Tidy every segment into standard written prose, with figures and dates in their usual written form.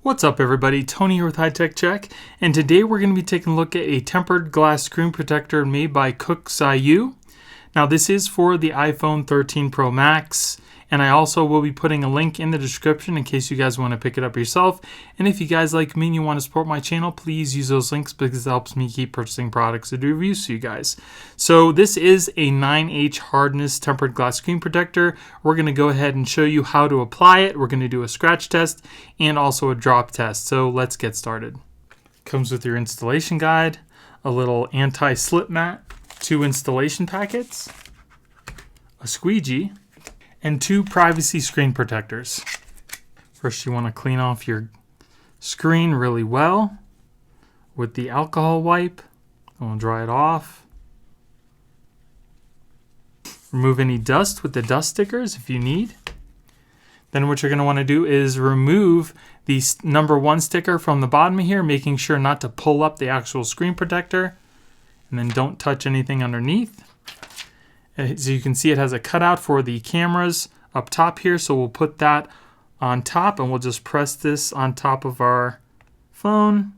What's up everybody, Tony here with High Tech Check, and today we're going to be taking a look at a tempered glass screen protector made by Kuxiu. Now this is for the iPhone 13 Pro Max, and I also will be putting a link in the description in case you guys want to pick it up yourself. And if you guys like me and you want to support my channel, please use those links because it helps me keep purchasing products to do reviews for you guys. So this is a 9H hardness tempered glass screen protector. We're going to go ahead and show you how to apply it. We're going to do a scratch test and also a drop test. So let's get started. Comes with your installation guide, a little anti-slip mat, 2 installation packets, a squeegee, and 2 privacy screen protectors. First, you want to clean off your screen really well with the alcohol wipe. We'll dry it off. Remove any dust with the dust stickers if you need. Then what you're going to want to do is remove the number 1 sticker from the bottom here, making sure not to pull up the actual screen protector. And then don't touch anything underneath. As you can see, it has a cutout for the cameras up top here, so we'll put that on top and we'll just press this on top of our phone.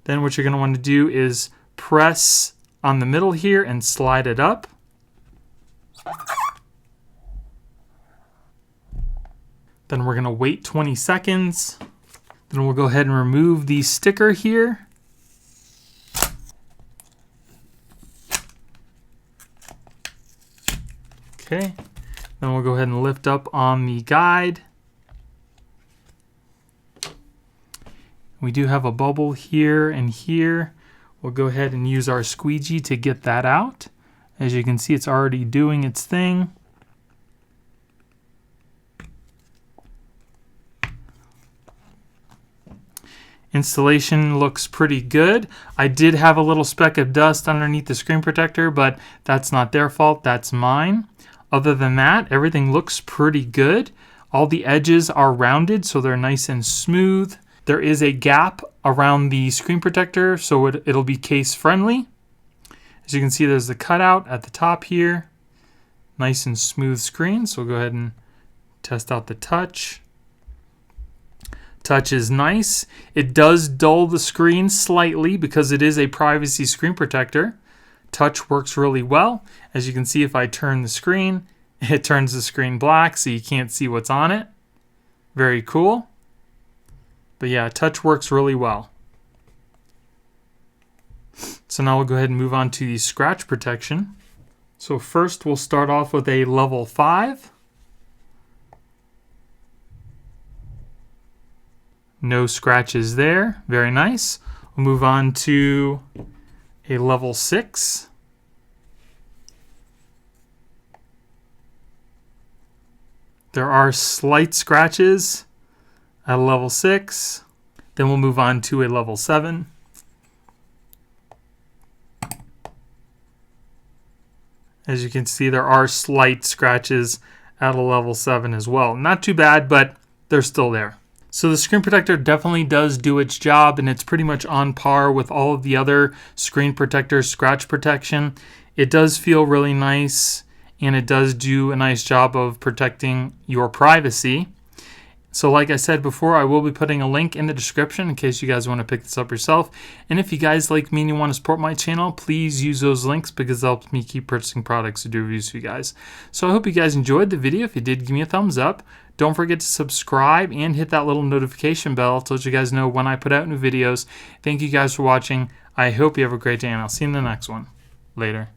Then what you're going to want to do is press on the middle here and slide it up. Then we're going to wait 20 seconds. Then we'll go ahead and remove the sticker here. Okay, then we'll go ahead and lift up on the guide. We do have a bubble here and here. We'll go ahead and use our squeegee to get that out. As you can see, it's already doing its thing. Installation looks pretty good. I did have a little speck of dust underneath the screen protector, but that's not their fault, that's mine. Other than that, everything looks pretty good. All the edges are rounded, so they're nice and smooth. There is a gap around the screen protector, so it'll be case friendly. As you can see, there's the cutout at the top here. Nice and smooth screen, so we'll go ahead and test out the touch. Touch is nice. It does dull the screen slightly because it is a privacy screen protector. Touch works really well. As you can see, if I turn the screen, it turns the screen black so you can't see what's on it. Very cool. But yeah, touch works really well. So now we'll go ahead and move on to the scratch protection. So first we'll start off with a level 5. No scratches there. Very nice. We'll move on to a level 6. There are slight scratches at a level 6. Then we'll move on to a level 7. As you can see, there are slight scratches at a level 7 as well. Not too bad, but they're still there. So the screen protector definitely does do its job, and it's pretty much on par with all of the other screen protectors' scratch protection. It does feel really nice, and it does do a nice job of protecting your privacy. So like I said before, I will be putting a link in the description in case you guys want to pick this up yourself. And if you guys like me and you want to support my channel, please use those links because it helps me keep purchasing products to do reviews for you guys. So I hope you guys enjoyed the video. If you did, give me a thumbs up. Don't forget to subscribe and hit that little notification bell to let you guys know when I put out new videos. Thank you guys for watching. I hope you have a great day, and I'll see you in the next one. Later.